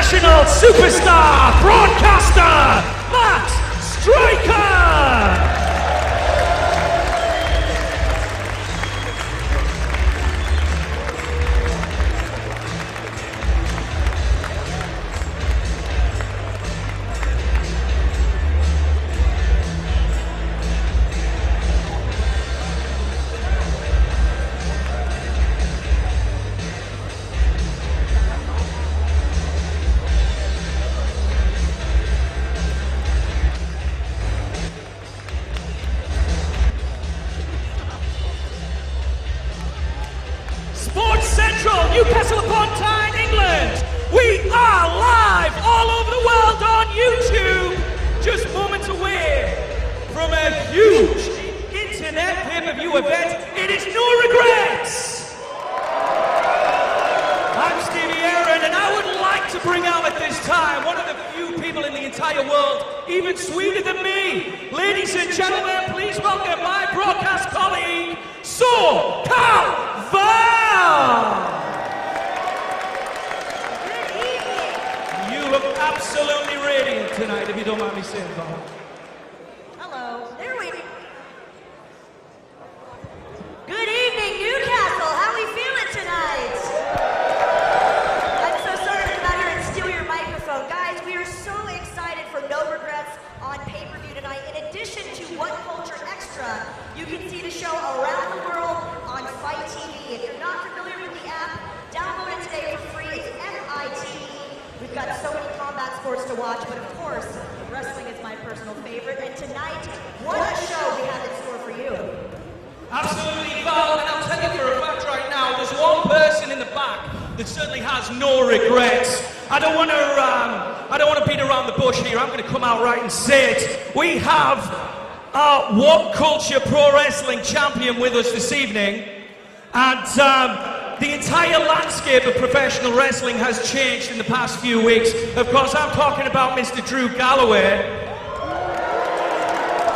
international superstar broadcaster, Matt Striker! Newcastle upon Tyne, England. We are live all over the world on YouTube, just moments away from a huge internet pay-per-view event. It is No Regrets. I'm Stevie Aaron, and I would like to bring out at this time one of the few people in the entire world even sweeter than me. Ladies and gentlemen, please welcome my broadcast colleague, COFFEY. You look absolutely radiant tonight, if you don't mind me saying, Bob. Hello. There we go. Good evening, Newcastle. How are we feeling tonight? I'm so sorry to come out here and steal your microphone. Guys, we are so excited for No Regrets on pay-per-view tonight. In addition to WhatCulture Extra, you can see the show around the world on Fight TV. If you're not familiar with the app, download it today for free. It's MITE. We've got so many combat sports to watch, but of course, wrestling is my personal favorite. And tonight, what a show we have in store for you. Absolutely, Val, and I'll tell you for a fact right now, there's one person in the back that certainly has no regrets. I don't want to beat around the bush here. I'm going to come out right and say it. We have our WhatCulture Pro Wrestling champion with us this evening, and the entire landscape of professional wrestling has changed in the past few weeks. Of course, I'm talking about Mr. Drew Galloway.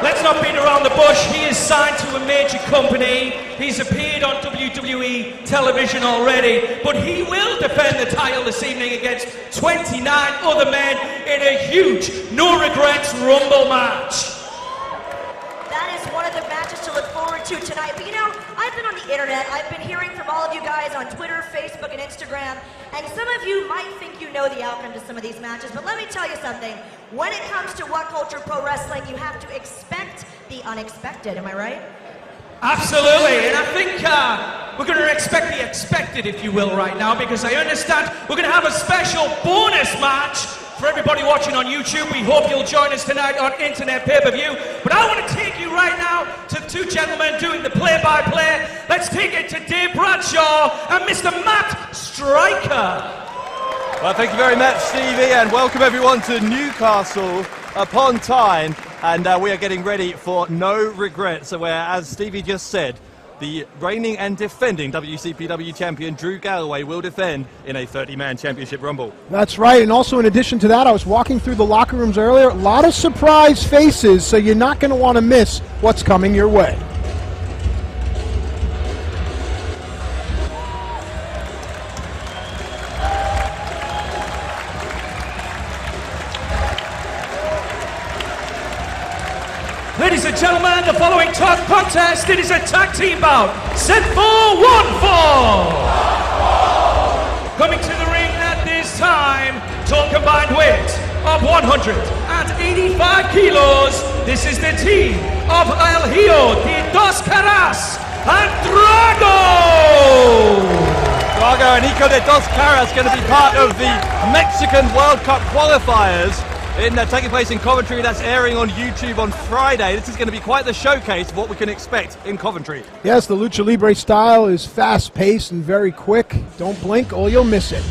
Let's not beat around the bush. He is signed to a major company. He's appeared on WWE television already, but he will defend the title this evening against 29 other men in a huge No Regrets Rumble match. That is one of the matches to look forward to tonight. But you know, I've been on the internet. I've been hearing from all of you guys on Twitter, Facebook, and Instagram. And some of you might think you know the outcome to some of these matches. But let me tell you something. When it comes to WhatCulture Pro Wrestling, you have to expect the unexpected. Am I right? Absolutely. And I think we're going to expect the expected, if you will, right now. Because I understand we're going to have a special bonus match for everybody watching on YouTube. We hope you'll join us tonight on Internet Pay-Per-View. But I want to take you right now to two gentlemen doing the play-by-play. Let's take it to Dave Bradshaw and Mr. Matt Striker. Well, thank you very much, Stevie, and welcome everyone to Newcastle upon Tyne. And we are getting ready for No Regrets, where, as Stevie just said, the reigning and defending WCPW champion Drew Galloway will defend in a 30-man championship rumble. That's right, and also in addition to that, I was walking through the locker rooms earlier, a lot of surprise faces, so you're not going to want to miss what's coming your way. Ladies and gentlemen, the following top contest, it is a tag team bout, set for 1 fall. Coming to the ring at this time, to a combined weight of 185 kilos, this is the team of El Hijo de Dos Caras and DRAGO. DRAGO and Hijo de Dos Caras going to be part of the Mexican World Cup qualifiers. Taking place in Coventry. That's airing on YouTube on Friday. This is going to be quite the showcase of what we can expect in Coventry. Yes, the Lucha Libre style is fast-paced and very quick. Don't blink or you'll miss it.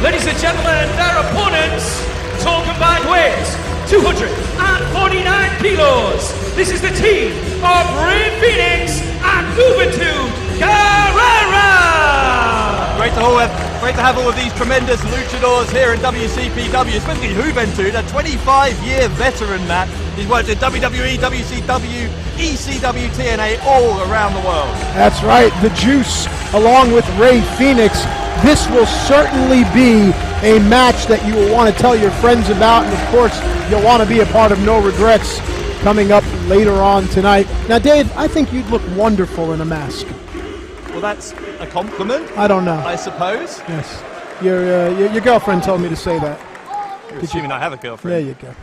Ladies and gentlemen, their opponents, total combined weight, 249 kilos. This is the team of REY FENIX JUVENTUD Guerrera! Great to have all of these tremendous luchadors here in WCPW, especially Juventud, a 25-year veteran, Matt. He's worked in WWE, WCW, ECW, TNA, all around the world. That's right, the Juice, along with Rey Fenix. This will certainly be a match that you will want to tell your friends about, and of course, you'll want to be a part of No Regrets coming up later on tonight. Now, Dave, I think you'd look wonderful in a mask. Well, that's a compliment, I don't know. I suppose. Yes. Your girlfriend told me to say that. You're assuming I have a girlfriend. There you go.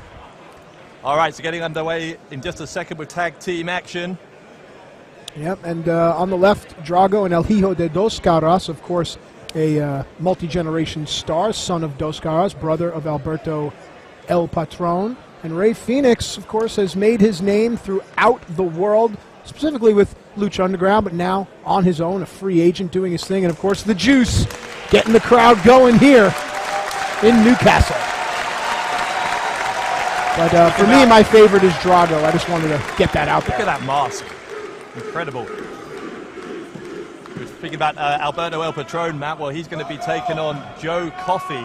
All right, so getting underway in just a second with tag team action. Yep, and on the left, Drago and El Hijo de Dos Caras, of course, a multi-generation star, son of Dos Caras, brother of Alberto El Patron. And Rey Fenix, of course, has made his name throughout the world, specifically with Lucha Underground, but now on his own, a free agent doing his thing. And, of course, the Juice getting the crowd going here in Newcastle. But for me, my favorite is Drago. I just wanted to get that out there. Look at that mask. Incredible. We were speaking about Alberto El Patron, Matt. Well, he's going to be taking on Joe Coffey,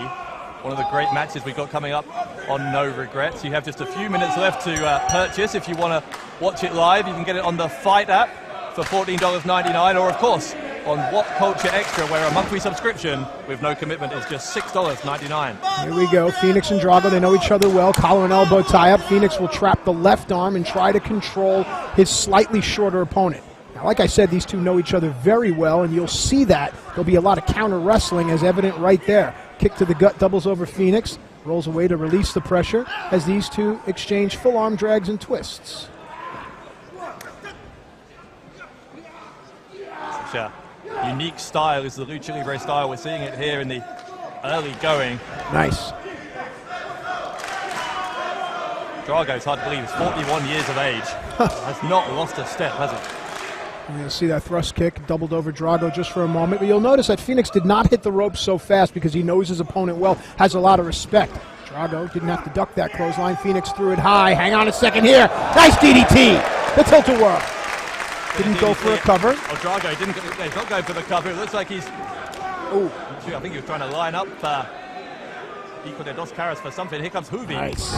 one of the great matches we've got coming up on No Regrets. You have just a few minutes left to purchase. If you want to watch it live, you can get it on the Fight app for $14.99, or of course on WhatCulture Extra, where a monthly subscription with no commitment is just $6.99. Here we go. Fenix and Drago, they know each other well. Collar and elbow tie-up. Fenix will trap the left arm and try to control his slightly shorter opponent. Now, like I said, these two know each other very well, and you'll see that. There'll be a lot of counter wrestling, as evident right there. Kick to the gut, doubles over Fenix, rolls away to release the pressure as these two exchange full arm drags and twists. Such a unique style is the Lucha Libre style. We're seeing it here in the early going. Nice. Drago's hard to believe, he's 41 years of age. Has not lost a step, has he? And you'll see that thrust kick doubled over Drago just for a moment. But you'll notice that Fenix did not hit the ropes so fast because he knows his opponent well, has a lot of respect. Drago didn't have to duck that clothesline. Fenix threw it high. Hang on a second here. Nice DDT. The tilt-a-whirl. Didn't go for a cover. Oh, Drago he's not going for the cover. It looks like he's... Oh, I think he was trying to line up Hijo de Dos Caras for something. Here comes Juvi. Nice.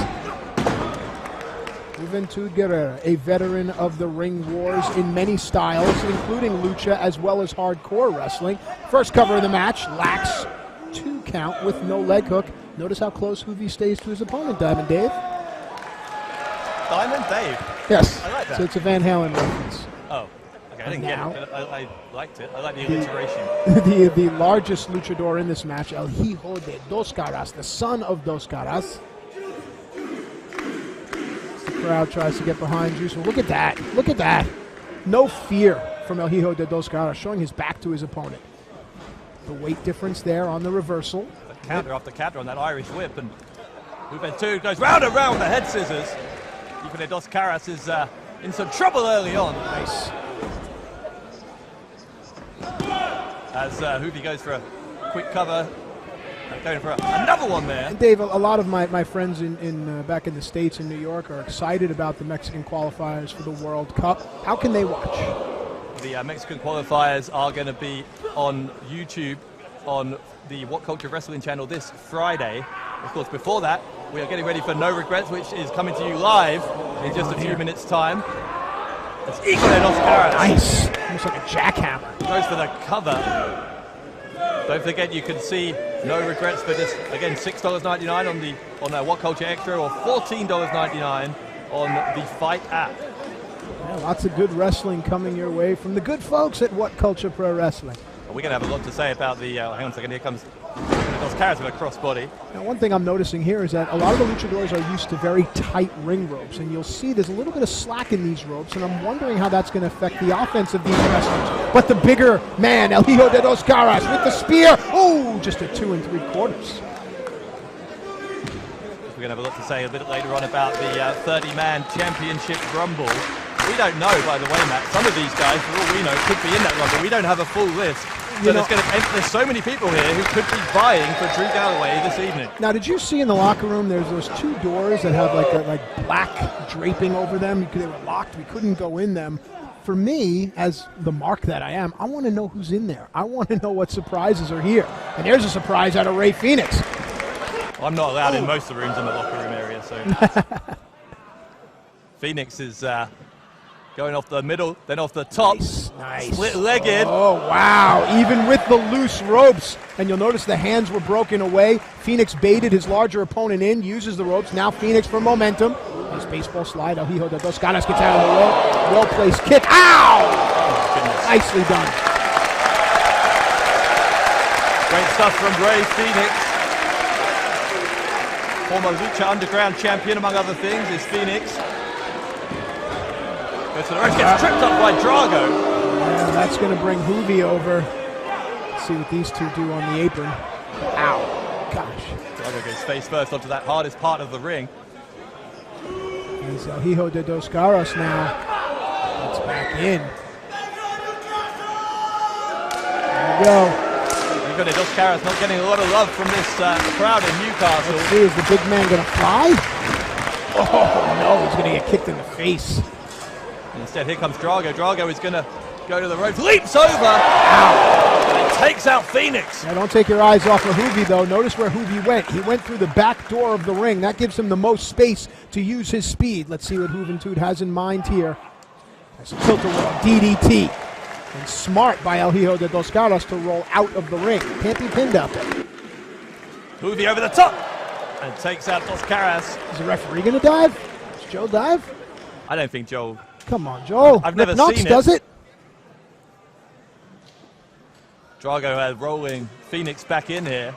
Juventud Guerrera, a veteran of the ring wars in many styles, including lucha as well as hardcore wrestling. First cover of the match, lacks 2 count with no leg hook. Notice how close Juvi stays to his opponent, Diamond Dave. Diamond Dave? Yes. I like that. So it's a Van Halen reference. Oh, okay, I didn't get it, but I liked it. I like the alliteration. The largest luchador in this match, El Hijo de Dos Caras, the son of Dos Caras. The crowd tries to get behind Juice. Well, look at that. Look at that. No fear from El Hijo de Dos Caras, showing his back to his opponent. The weight difference there on the reversal. The counter after counter on that Irish whip, and Juventud goes round and round with the head scissors. Hijo de Dos Caras is in some trouble early on. Nice. As Juvi goes for a quick cover. Going for another one there. And Dave, a lot of my friends in back in the States in New York are excited about the Mexican qualifiers for the World Cup. How can they watch? The Mexican qualifiers are going to be on YouTube on the WhatCulture Wrestling channel this Friday. Of course, before that, we are getting ready for No Regrets, which is coming to you live in just a few minutes' time. It's Hijo de Dos Caras. Nice. Almost like a jackhammer. Goes for the cover. Don't forget, you can see No Regrets for just, again, $6.99 on WhatCulture Extra, or $14.99 on the Fight app. Yeah, lots of good wrestling coming your way from the good folks at WhatCulture Pro Wrestling. We're going to have a lot to say about the... hang on a second, here comes Dos Caras with a crossbody. Now, one thing I'm noticing here is that a lot of the luchadors are used to very tight ring ropes, and you'll see there's a little bit of slack in these ropes, and I'm wondering how that's going to affect the offense of these wrestlers. But the bigger man, El Hijo de Dos Caras, with the spear. Oh, just a 2 3/4. We're going to have a lot to say a bit later on about the 30-man championship rumble. We don't know, by the way, Matt. Some of these guys, for all we know, could be in that rumble. We don't have a full list. So there's so many people here who could be vying for Drew Galloway this evening. Now, did you see in the locker room there's those 2 doors that have like black draping over them? They were locked. We couldn't go in them. for me, as the mark that I am, I want to know who's in there. I want to know what surprises are here. And there's a surprise out of Rey Fenix. Well, I'm not allowed in most of the rooms in the locker room area, so Fenix is going off the middle, then off the top. Nice. Split-legged. Oh, wow. Even with the loose ropes. And you'll notice the hands were broken away. Fenix baited his larger opponent in, uses the ropes. Now Fenix for momentum. Nice baseball slide. El Hijo de Dos Caras gets out of the rope. Well-placed kick. Ow! Oh, nicely done. Great stuff from Rey Fenix. Former Lucha Underground champion, among other things, is Fenix. Goes to the ropes, gets tripped up by Drago. Yeah, that's going to bring Hoovy over. Let's see what these two do on the apron. Ow. Gosh. Drago goes face first onto that hardest part of the ring. There's El Hijo de Dos Caras now. It's back in. There we go. Hijo de Dos Caras not getting a lot of love from this crowd in Newcastle. Let's see, is the big man going to fly? Oh, no, he's going to get kicked in the face. Instead, here comes Drago. Drago is going to go to the ropes, leaps over, and takes out Fenix. Now, don't take your eyes off of Hoovy, though. Notice where Hoovy went. He went through the back door of the ring. That gives him the most space to use his speed. Let's see what Juventud has in mind here. That's a tilt-a-whirl DDT. And smart by El Hijo de Dos Caras to roll out of the ring. Can't be pinned up. Hoovy over the top and takes out Dos Caras. Is the referee going to dive? Does Joe dive? I don't think Joel. Come on, Joe. I've never Knox seen it. does it. Drago rolling Fenix back in here.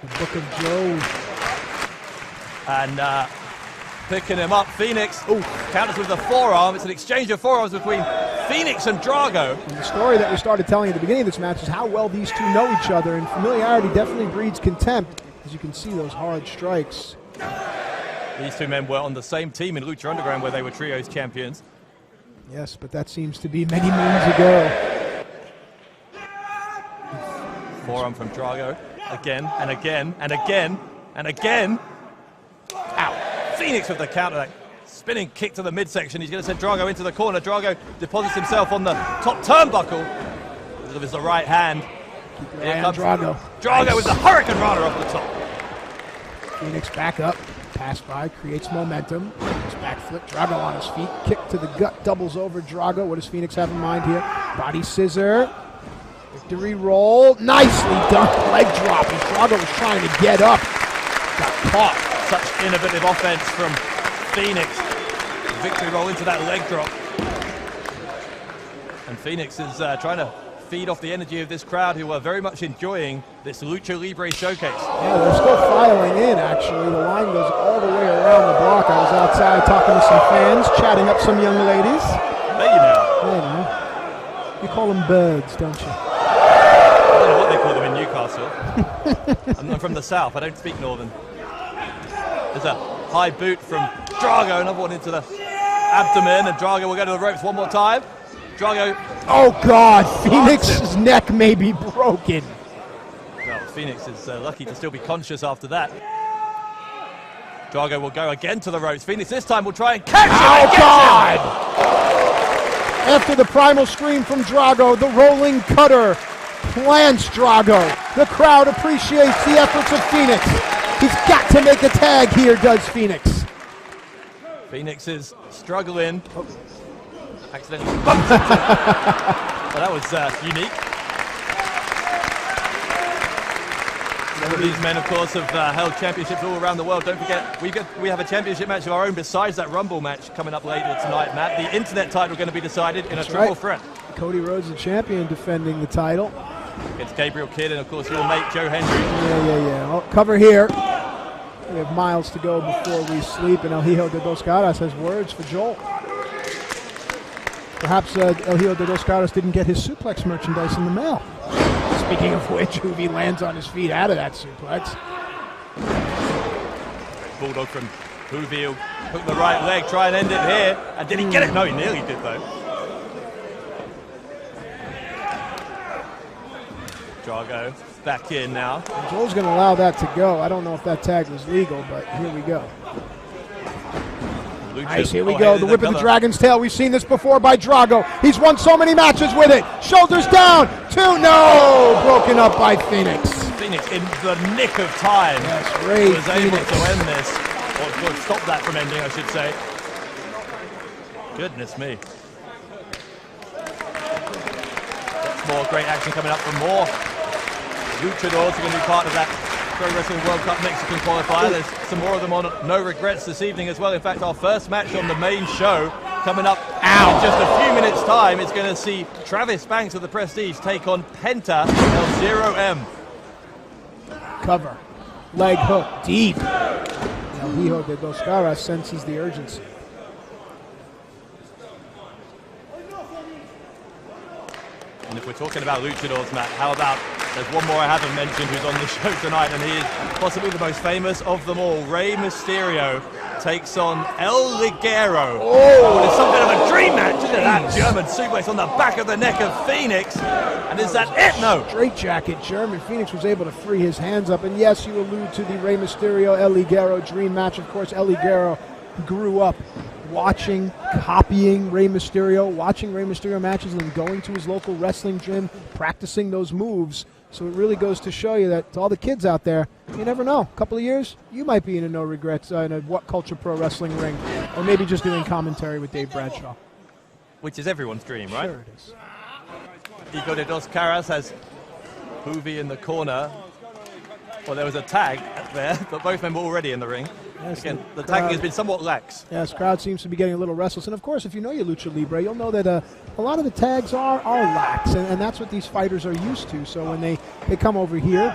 The Book of Joe. And picking him up. Fenix counters with the forearm. It's an exchange of forearms between Fenix and Drago. And the story that we started telling at the beginning of this match is how well these two know each other, and familiarity definitely breeds contempt. As you can see, those hard strikes. These two men were on the same team in Lucha Underground where they were trios champions. Yes, but that seems to be many moons ago. Forearm from Drago. Again, and again, and again, and again. Ow. Fenix with the counter. That spinning kick to the midsection. He's going to send Drago into the corner. Drago deposits himself on the top turnbuckle. Delivers the right hand. Here comes Drago. Drago nice. with the Hurricane Rana off the top. Fenix back up. Pass by, creates momentum. His back flip, Drago on his feet. Kick to the gut, doubles over Drago. What does Fenix have in mind here? Body scissor. Victory roll. Nicely done. Leg drop as Drago was trying to get up. Got caught. Such innovative offense from Fenix. Victory roll into that leg drop. And Fenix is trying to feed off the energy of this crowd who are very much enjoying this Lucha Libre showcase. Yeah, they're still filing in, actually. The line goes all the way around the block. I was outside talking to some fans, chatting up some young ladies. There you know. Yeah, man. You call them birds, don't you? I don't know what they call them in Newcastle. I'm from the south. I don't speak northern. There's a high boot from Drago, another one into the abdomen, and Drago will go to the ropes one more time. Drago. Oh, God. Fenix's neck may be broken. Well, Fenix is lucky to still be conscious after that. Drago will go again to the ropes. Fenix this time will try and catch him. Oh, God. After the primal scream from Drago, the rolling cutter plants Drago. The crowd appreciates the efforts of Fenix. He's got to make a tag here, does Fenix. Fenix is struggling. Oh. Accidentally bumped into him. Well, that was unique. Some of these men, of course, have held championships all around the world. Don't forget, we have a championship match of our own besides that Rumble match coming up later tonight, Matt. The Internet title going to be decided in a triple threat. Cody Rhodes, the champion, defending the title. Against Gabriel Kidd and, of course, your mate, Joe Hendry. Yeah. Well, cover here. We have miles to go before we sleep, and El Hijo de Dos Caras has words for Joel. Perhaps El Hijo de Dos Caras didn't get his suplex merchandise in the mail. Speaking of which, Hoovy lands on his feet out of that suplex. Bulldog from Hoovy will hook the right leg, try and end it here. And did he get it? No, he nearly did, though. Drago back in now. And Joel's going to allow that to go. I don't know if that tag was legal, but here we go. Nice, here we go. The whip of the Dragon's Tail. We've seen this before by Drago. He's won so many matches with it. Shoulders down. 2, no! Broken up by Fenix. Fenix in the nick of time. Yes, Rey was able Fenix to end this. Or stop that from ending, I should say. Goodness me. Lots more great action coming up from more luchadors are going to be part of that Pro Wrestling World Cup Mexican qualifier. There's some more of them on No Regrets this evening as well. In fact, our first match on the main show coming up in just a few minutes' time. It's going to see Travis Banks of the Prestige take on PENTA El Zero M. Cover. Leg hook. Deep. El Hijo de Dos Caras senses the urgency. And if we're talking about luchadors, Matt, how about there's one more I haven't mentioned who's on the show tonight, and he is possibly the most famous of them all. Rey Mysterio takes on El Ligero. Oh, it's something of a dream match, isn't it? That German suplex on the back of the neck of Fenix. And is that it? No. Straight jacket. German Fenix was able to free his hands up. And yes, you allude to the Rey Mysterio El Ligero dream match. Of course, El Ligero grew up watching, copying Rey Mysterio, watching Rey Mysterio matches, and going to his local wrestling gym, practicing those moves. So it really goes to show you that to all the kids out there, you never know. A couple of years, you might be in a No Regrets, in a WhatCulture Pro Wrestling ring, or maybe just doing commentary with Dave Bradshaw. Which is everyone's dream, right? Sure it is. Hijo de Dos Caras has Hoovy in the corner. Well, there was a tag there, but both men were already in the ring. Yes, again, the tagging has been somewhat lax. Yes, crowd seems to be getting a little restless. And of course, if you know your Lucha Libre, you'll know that a lot of the tags are lax, and that's what these fighters are used to. So when they come over here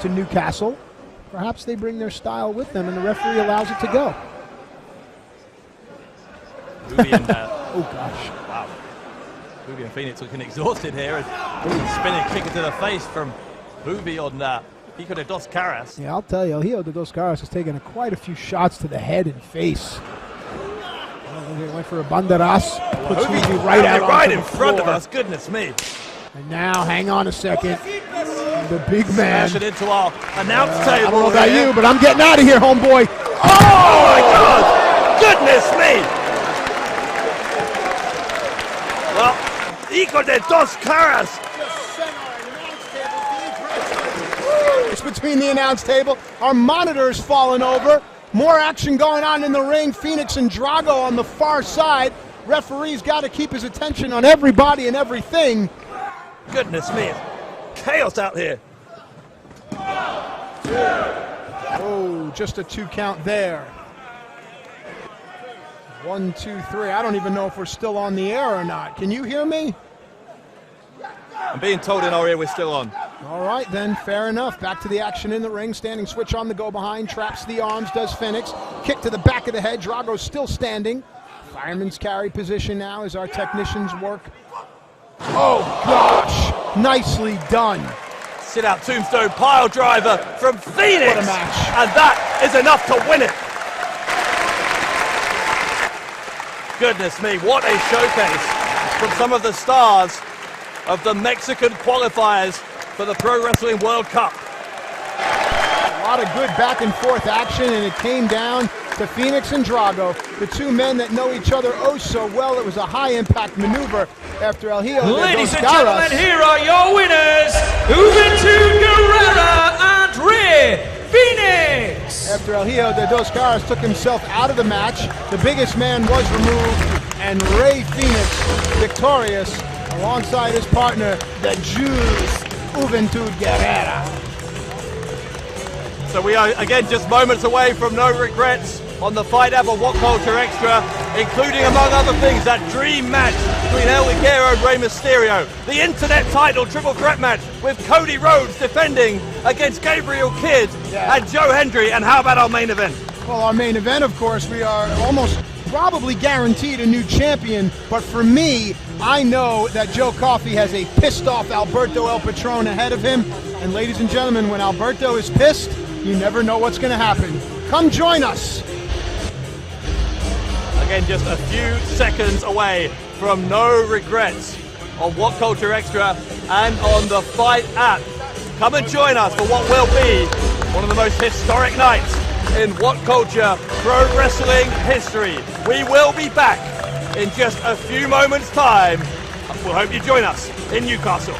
to Newcastle, perhaps they bring their style with them, and the referee allows it to go. Hoovy and, oh, gosh. Wow. Hoovy and Fenix looking exhausted here. Spinning kick to the face from Hoovy on Hijo de Dos Caras. Yeah, I'll tell you, Hijo de Dos Caras has taken quite a few shots to the head and face. He went for a banderas. Puts Hoovy right in front of us. Goodness me. And now, hang on a second. The big man. Smash it into our announce table. I don't know about you, but I'm getting out of here, homeboy. Oh my God! Goodness me! Well, Hijo de Dos Caras. It's between the announce table. Our monitor's fallen over. More action going on in the ring. Fenix and Drago on the far side. Referee's got to keep his attention on everybody and everything. Goodness me. Chaos out here. Oh, just a 2 count there. 1, 2, 3. I don't even know if we're still on the air or not. Can you hear me? I'm being told in our ear we're still on. All right, then, fair enough. Back to the action in the ring. Standing switch on the go behind. Traps the arms, does Fenix. Kick to the back of the head. Drago's still standing. Fireman's carry position now as our technicians work. Oh, gosh. Nicely done. Sit out tombstone pile driver from Fenix. What a match. And that is enough to win it. Goodness me, what a showcase from some of the stars of the Mexican qualifiers for the Pro Wrestling World Cup. A lot of good back and forth action, and it came down to Fenix and Drago, the two men that know each other oh so well. It was a high impact maneuver after El Hijo de Dos Caras. Ladies and gentlemen, here are your winners, Juventud Guerrera and Rey Fenix. After El Hijo de Dos Caras took himself out of the match, the biggest man was removed, and Rey Fenix victorious alongside his partner, the Juventud Guerrera. So we are again just moments away from No Regrets on the Fight App of WhatCulture Extra, including among other things that dream match between El Ligero and Rey Mysterio, the internet title triple threat match with Cody Rhodes defending against Gabriel Kidd and Joe Hendry. And how about our main event? Well, our main event, of course, we are almost probably guaranteed a new champion, but for me, I know that Joe Coffey has a pissed off Alberto El Patron ahead of him, and ladies and gentlemen, when Alberto is pissed, you never know what's going to happen. Come join us. Again, just a few seconds away from No Regrets on WhatCulture Extra and on the Fight App. Come and join us for what will be one of the most historic nights in WhatCulture Pro Wrestling history. We will be back in just a few moments' time. We'll hope you join us in Newcastle.